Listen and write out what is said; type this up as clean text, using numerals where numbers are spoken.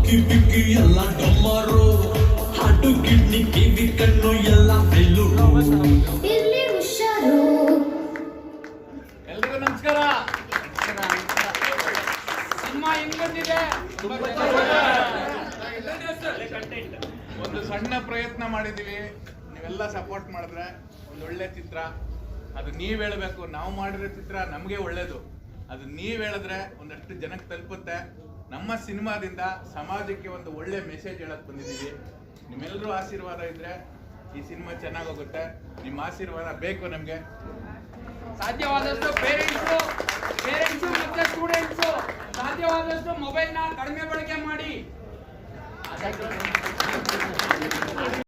Picky picky ಎಲ್ಲ ಡಮ್ಮರು, ಹಾಟು kidney ಕಿವಿ ಕಣ್ಣು ಎಲ್ಲ ಬೆಲ್ಲೂರು. ಇಲ್ಲಿ ಹುಷಾರು. ಎಲ್ರಿಗೂ ನಮಸ್ಕಾರ. ಸಿನಿಮಾ ಹೆಂಗ್ ಬಂದಿದೆ? ಒಂದು ಸಣ್ಣ ಪ್ರಯತ್ನ ಮಾಡಿದೀವಿ, ನೀವೆಲ್ಲ ಸಪೋರ್ಟ್ ಮಾಡಿದ್ರೆ ಒಂದು ಒಳ್ಳೆ ಚಿತ್ರ. ಅದು ನೀವ್ ಹೇಳ್ಬೇಕು, ನಾವು ಮಾಡಿರೋ ಚಿತ್ರ ನಮ್ಗೆ ಒಳ್ಳೇದು. ಅದು ನೀವ್ ಹೇಳಿದ್ರೆ ಒಂದಷ್ಟು ಜನಕ್ಕೆ ತಲುಪುತ್ತೆ. ನಮ್ಮ ಸಿನಿಮಾದಿಂದ ಸಮಾಜಕ್ಕೆ ಒಂದು ಒಳ್ಳೆ ಮೆಸೇಜ್ ಹೇಳಕ್ ಬಂದಿದ್ದೀವಿ. ನಿಮ್ಮೆಲ್ಲರೂ ಆಶೀರ್ವಾದ ಇದ್ರೆ ಈ ಸಿನಿಮಾ ಚೆನ್ನಾಗೋಗುತ್ತೆ. ನಿಮ್ಮ ಆಶೀರ್ವಾದ ಬೇಕು ನಮ್ಗೆ. ಸಾಧ್ಯವಾದಷ್ಟು ಪೇರೆಂಟ್ಸು ಮತ್ತೆ ಸ್ಟೂಡೆಂಟ್ಸು ಸಾಧ್ಯವಾದಷ್ಟು ಮೊಬೈಲ್ನ ಕಡಿಮೆ ಬಳಕೆ ಮಾಡಿ.